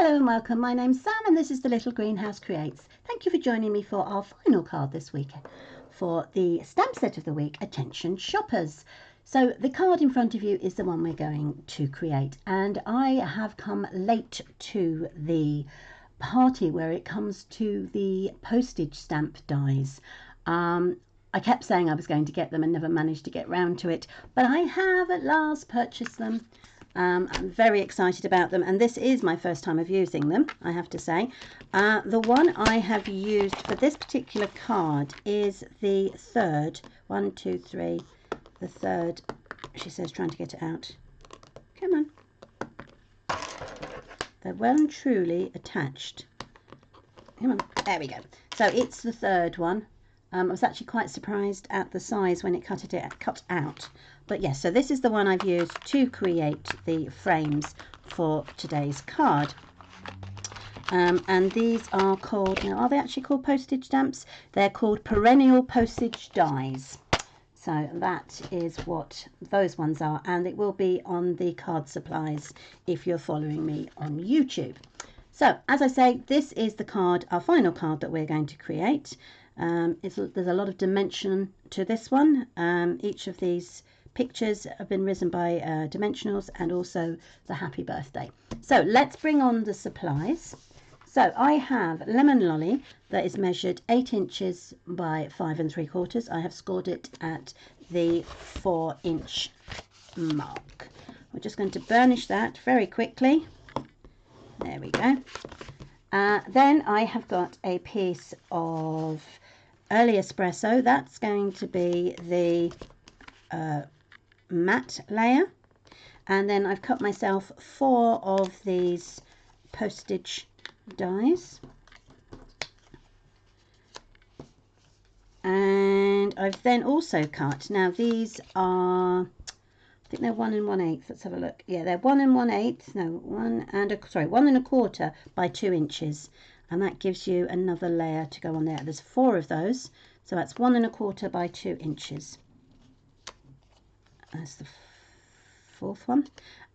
Hello and welcome. My name's Sam and this is the Little Greenhouse Creates. Thank you for joining me for our final card this week for the stamp set of the week, Attention Shoppers. So the card in front of you is the one we're going to create, and I have come late to the party where it comes to the postage stamp dies. I kept saying I was going to get them and never managed to get round to it, but I have at last purchased them. I'm very excited about them, and this is my first time of using them, I have to say. The one I have used for this particular card is the third. 1, 2, 3, the third. She says, trying to get it out. Come on. They're well and truly attached. Come on. There we go. So it's the third one. I was actually quite surprised at the size when it cut out. But yes, so this is the one I've used to create the frames for today's card. And these are called, now are they actually called postage stamps? They're called perennial postage dies. So that is what those ones are, and it will be on the card supplies if you're following me on YouTube. So as I say, this is the card, our final card that we're going to create. There's a lot of dimension to this one. Each of these pictures have been risen by dimensionals and also the happy birthday. So let's bring on the supplies. So I have lemon lolly that is measured 8 inches by 5 3/4. I have scored it at the 4-inch mark. We're just going to burnish that very quickly. There we go. Then I have got a piece of early espresso. That's going to be the matte layer, and then I've cut myself 4 of these postage dies, and I've then also cut, now these are, I think they're 1 1/8. Let's have a look. Yeah, they're 1 1/8. No, 1 1/4 by 2 inches, and that gives you another layer to go on there. There's 4 of those, so that's 1 1/4 by 2 inches. That's the 4th one.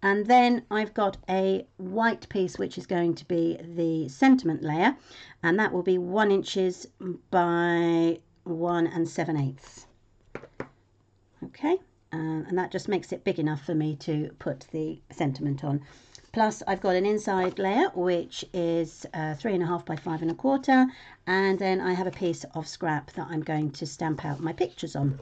And then I've got a white piece which is going to be the sentiment layer, and that will be 1 inches by 1 7/8. Okay, and that just makes it big enough for me to put the sentiment on. Plus I've got an inside layer which is 3 1/2 by 5 1/4, and then I have a piece of scrap that I'm going to stamp out my pictures on.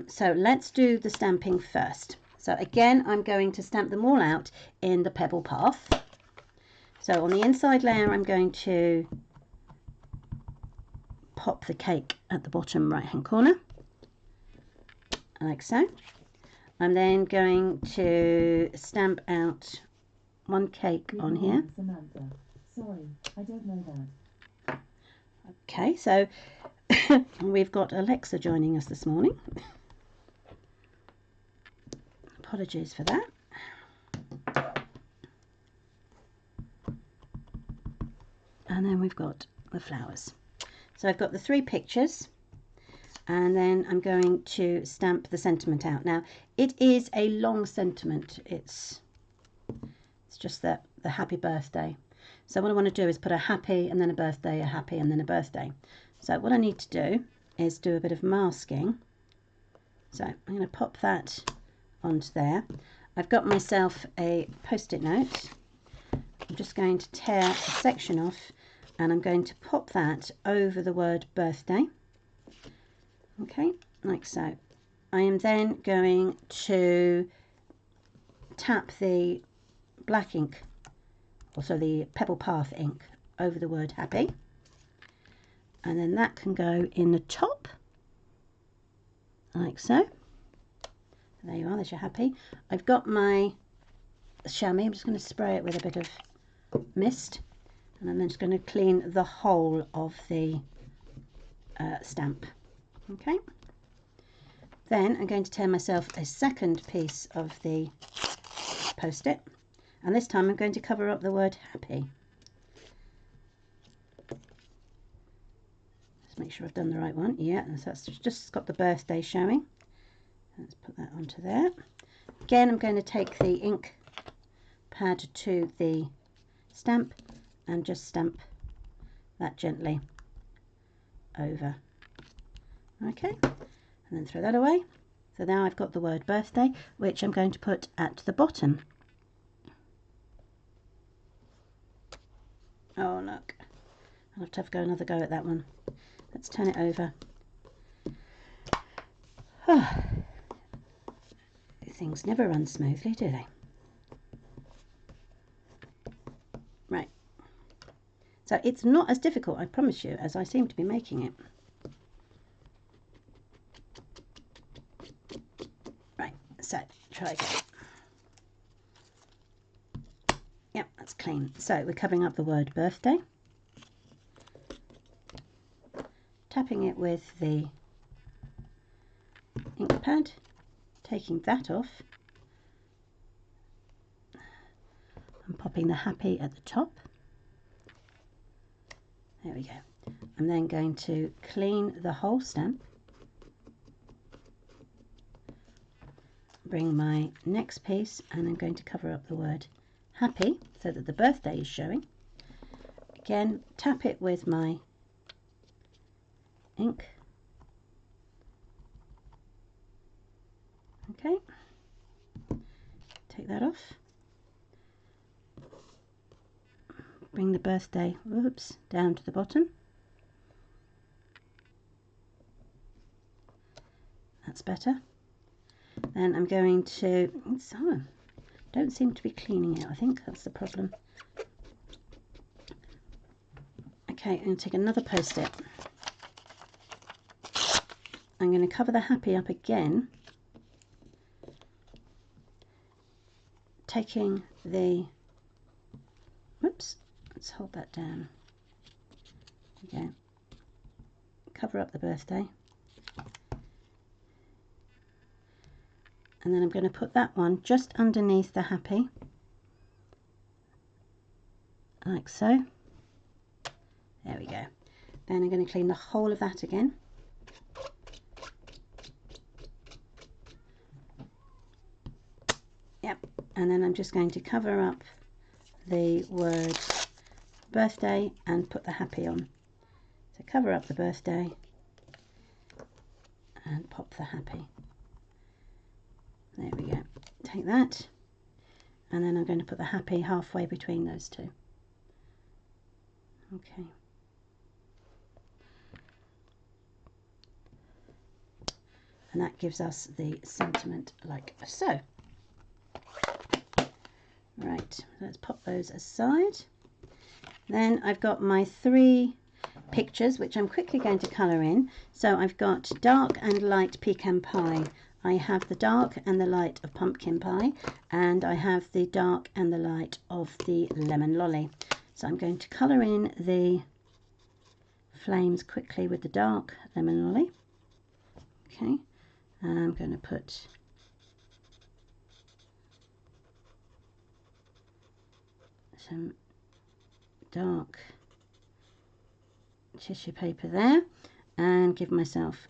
So let's do the stamping first. So again, I'm going to stamp them all out in the pebble path. So on the inside layer, I'm going to pop the cake at the bottom right hand corner, like so. I'm then going to stamp out one cake on here. Samantha. Sorry, I don't know that. Okay, so we've got Alexa joining us this morning. Apologies for that. And then we've got the flowers. So I've got the 3 pictures, and then I'm going to stamp the sentiment out. Now it is a long sentiment. It's just the happy birthday. So what I want to do is put a happy and then a birthday, a happy and then a birthday. So what I need to do is do a bit of masking. So I'm going to pop that onto there. I've got myself a post-it note. I'm just going to tear a section off, and I'm going to pop that over the word birthday. Okay, like so. I am then going to tap the black ink, also the Pebble Path ink, over the word happy, and then that can go in the top, like so. There you are, there's your happy. I've got my chamois. I'm just going to spray it with a bit of mist, and I'm then just going to clean the whole of the stamp. Okay. Then I'm going to tear myself a second piece of the post-it, and this time I'm going to cover up the word happy. Just make sure I've done the right one. Yeah, so that's just got the birthday showing. Let's put that onto there. Again, I'm going to take the ink pad to the stamp and just stamp that gently over. Okay, and then throw that away. So now I've got the word birthday, which I'm going to put at the bottom. Oh look, I'll have to go another go at that one. Let's turn it over. Oh, things never run smoothly, do they? Right. So it's not as difficult, I promise you, as I seem to be making it. Right, so try again. Yep, that's clean. So we're covering up the word birthday. Tapping it with the ink pad, taking that off and popping the happy at the top. There we go. I'm then going to clean the whole stamp, bring my next piece, and I'm going to cover up the word happy so that the birthday is showing. Again, tap it with my ink. Okay, take that off. Bring the birthday, whoops, down to the bottom. That's better. Then I'm going to, don't seem to be cleaning it, I think that's the problem. Okay, I'm going to take another post-it. I'm going to cover the happy up again, taking the, whoops, let's hold that down. Again, cover up the birthday. And then I'm going to put that one just underneath the happy, like so. There we go. Then I'm going to clean the whole of that again. Yep, and then I'm just going to cover up the word birthday and put the happy on. So cover up the birthday and pop the happy. There we go. Take that, and then I'm going to put the happy halfway between those two. Okay. And that gives us the sentiment like so. Right, let's pop those aside. Then I've got my 3 pictures, which I'm quickly going to colour in. So I've got dark and light pecan pie. I have the dark and the light of pumpkin pie, and I have the dark and the light of the lemon lolly. So I'm going to colour in the flames quickly with the dark lemon lolly. Okay, and I'm going to put some dark tissue paper there and give myself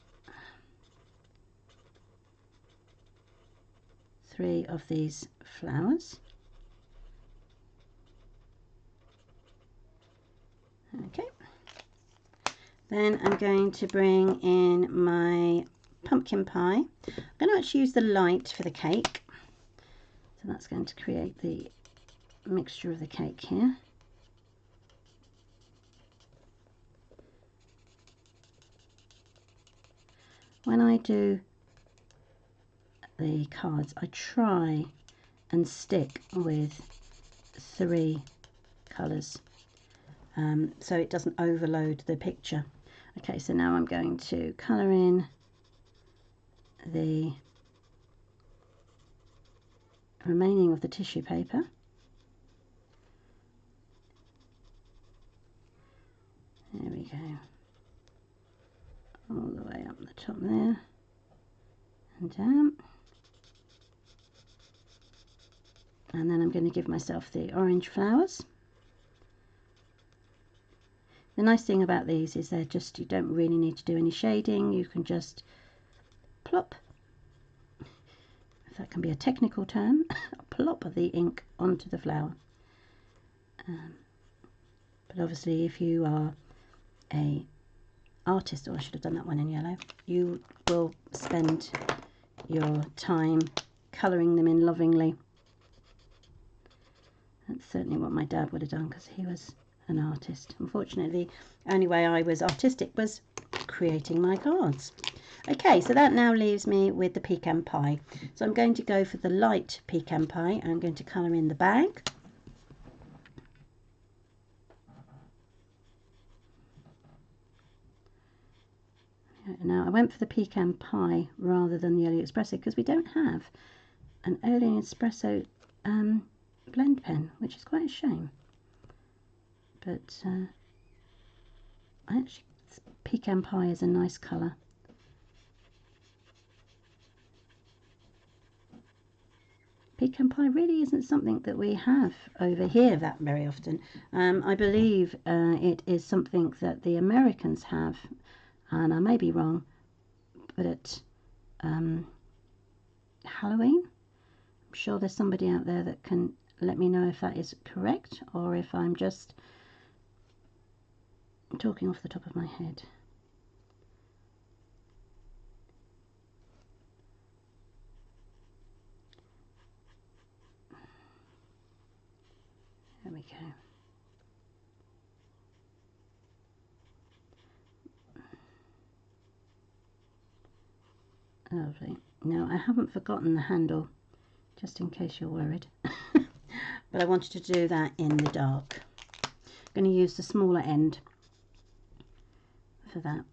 3 of these flowers. Okay, then I'm going to bring in my pumpkin pie. I'm going to actually use the light for the cake, so that's going to create the mixture of the cake here. When I do the cards, I try and stick with 3 colours so it doesn't overload the picture. Okay, so now I'm going to colour in the remaining of the tissue paper. There we go, all the way up the top there and down. And then I'm going to give myself the orange flowers. The nice thing about these is they're just, you don't really need to do any shading, you can just plop, if that can be a technical term, plop the ink onto the flower. But obviously if you are a artist, or I should have done that one in yellow, you will spend your time colouring them in lovingly. That's certainly what my dad would have done, because he was an artist. Unfortunately, the only way I was artistic was creating my cards. Okay, so that now leaves me with the pecan pie. So I'm going to go for the light pecan pie. I'm going to colour in the bag. Now I went for the pecan pie rather than the early espresso because we don't have an early espresso blend pen, which is quite a shame. But actually, pecan pie is a nice colour. Pecan pie really isn't something that we have over here that very often. I believe it is something that the Americans have, and I may be wrong, but at Halloween. I'm sure there's somebody out there that can let me know if that is correct or if I'm just talking off the top of my head. There we go. Lovely. Now I haven't forgotten the handle, just in case you're worried. But I wanted to do that in the dark. I'm going to use the smaller end for that.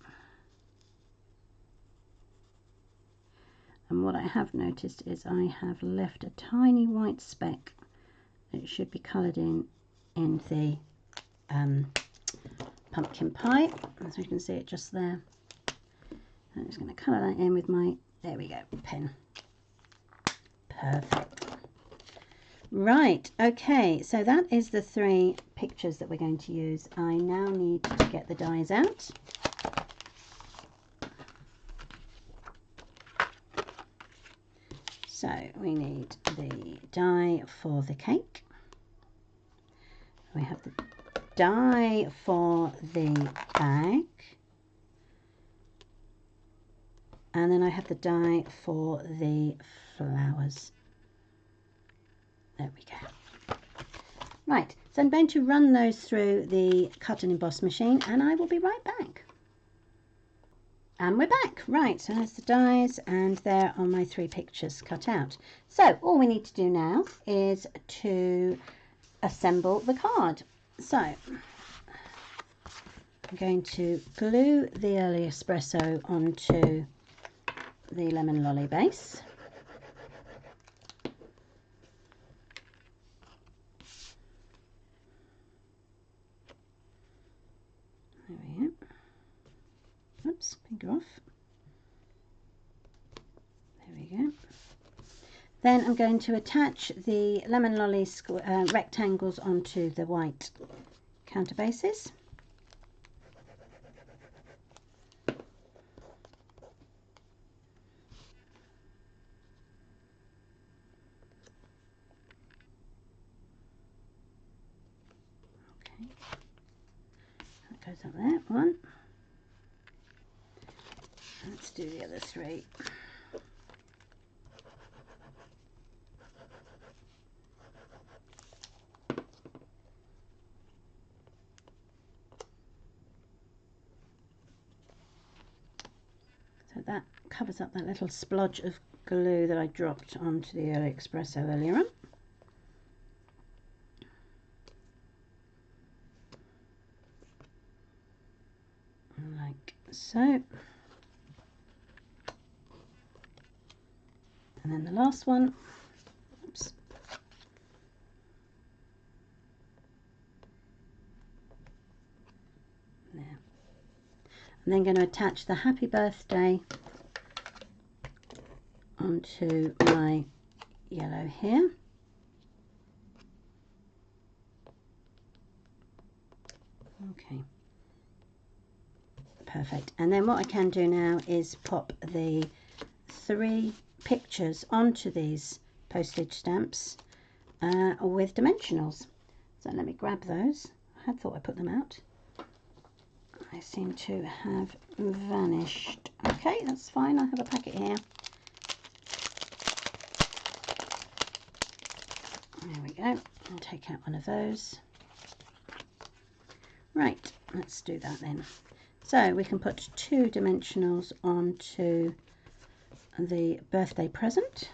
And what I have noticed is I have left a tiny white speck that should be coloured in the pumpkin pie. So you can see it just there. I'm just going to colour that in with my, there we go, pen. Perfect. Right, okay, so that is the 3 pictures that we're going to use. I now need to get the dies out. So we need the die for the cake. We have the die for the bag. And then I have the die for the flowers. There we go. Right, so I'm going to run those through the cut and emboss machine and I will be right back. And we're back. Right, so there's the dies and there are my 3 pictures cut out. So all we need to do now is to assemble the card. So I'm going to glue the early espresso onto the lemon lolly base. There we go. Oops, finger off. There we go. Then I'm going to attach the lemon lolly rectangles onto the white counter bases. Okay, that goes up there, 1. Let's do the other 3. So that covers up that little splodge of glue that I dropped onto the early espresso earlier on. Like so. And then the last one, oops, there. I'm then going to attach the happy birthday onto my yellow here. Okay, perfect. And then what I can do now is pop the 3 pictures onto these postage stamps with dimensionals. So let me grab those. I had thought I put them out. They seem to have vanished. Okay, that's fine. I have a packet here. There we go. I'll take out one of those. Right, let's do that then. So we can put 2 dimensionals onto the birthday present.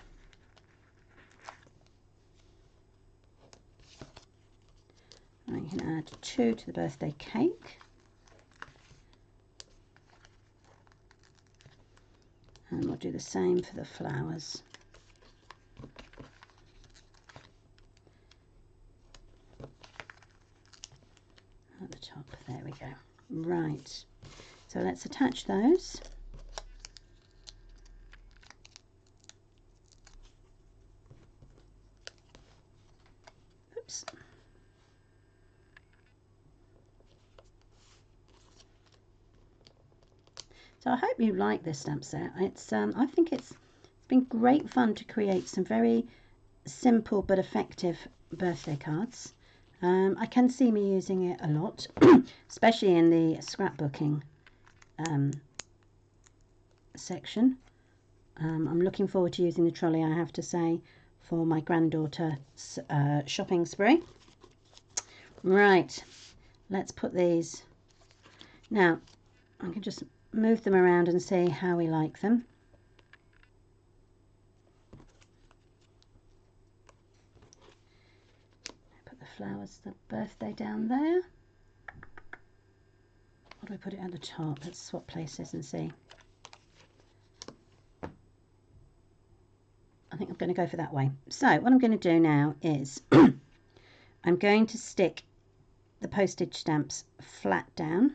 And you can add 2 to the birthday cake. And we'll do the same for the flowers. At the top, there we go. Right, so let's attach those. Oops. So I hope you like this stamp set. It's I think it's been great fun to create some very simple but effective birthday cards. I can see me using it a lot, especially in the scrapbooking section. I'm looking forward to using the trolley, I have to say, for my granddaughter's shopping spree. Right, let's put these. Now, I can just move them around and see how we like them. Put the flowers, the birthday down there. Or do I put it at the top? Let's swap places and see. I think I'm going to go for that way. So what I'm going to do now is I'm going to stick the postage stamps flat down.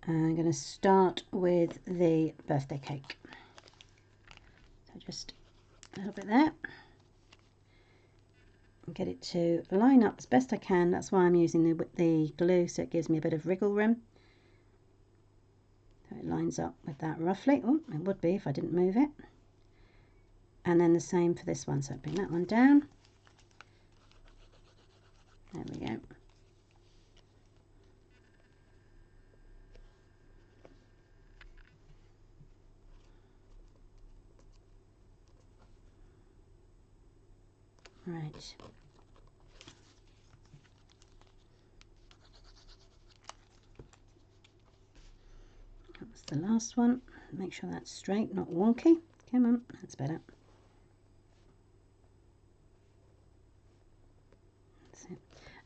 I'm going to start with the birthday cake. So just a little bit there. And get it to line up as best I can. That's why I'm using the glue, so it gives me a bit of wriggle room. So it lines up with that roughly. Oh, it would be if I didn't move it. And then the same for this one. So bring that one down. There we go. Right. That's the last one. Make sure that's straight, not wonky. Come on, that's better. That's it.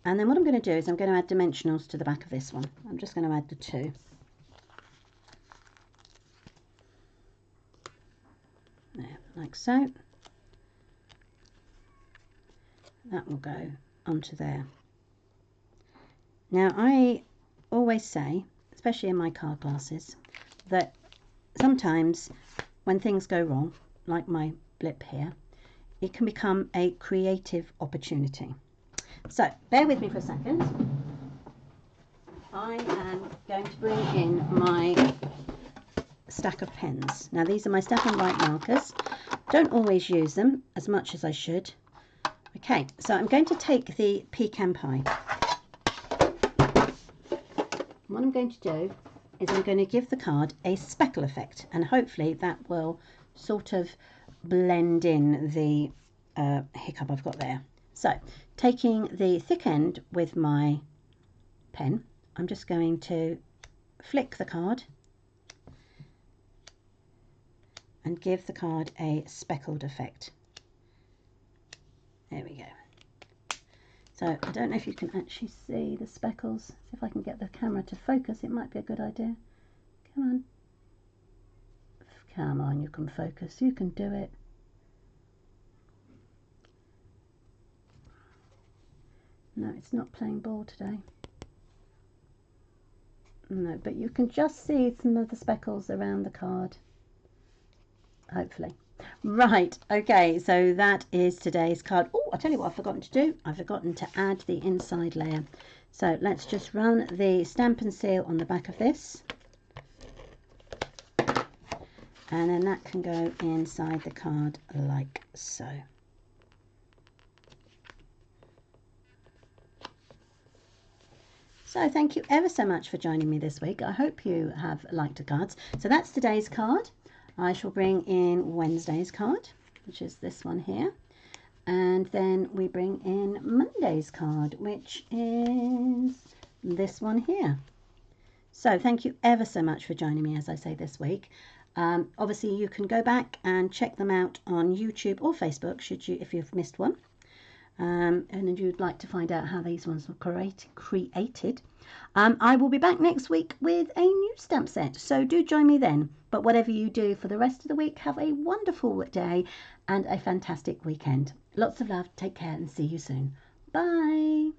And then what I'm going to do is I'm going to add dimensionals to the back of this one. I'm just going to add the 2. There, like so. That will go onto there. Now I always say, especially in my card classes, that sometimes when things go wrong, like my blip here, it can become a creative opportunity. So bear with me for a second. I am going to bring in my stack of pens. Now these are my Step and Write markers. Don't always use them as much as I should. Okay, so I'm going to take the pecan pie. What I'm going to do is I'm going to give the card a speckle effect, and hopefully that will sort of blend in the hiccup I've got there. So taking the thick end with my pen, I'm just going to flick the card and give the card a speckled effect. There we go. So I don't know if you can actually see the speckles. See if I can get the camera to focus. It might be a good idea. Come on. Come on, you can focus. You can do it. No, it's not playing ball today. No, but you can just see some of the speckles around the card. Hopefully. Right, okay, so that is today's card. Oh, I'll tell you what I've forgotten to do. I've forgotten to add the inside layer. So let's just run the stamp and seal on the back of this. and then that can go inside the card like so. So thank you ever so much for joining me this week. I hope you have liked the cards. So that's today's card. I shall bring in Wednesday's card, which is this one here. And then we bring in Monday's card, which is this one here. So thank you ever so much for joining me, as I say, this week. Obviously, you can go back and check them out on YouTube or Facebook, if you've missed one. And if you'd like to find out how these ones were created. I will be back next week with a new stamp set, so do join me then. But whatever you do for the rest of the week, have a wonderful day and a fantastic weekend. Lots of love, take care, and see you soon. Bye.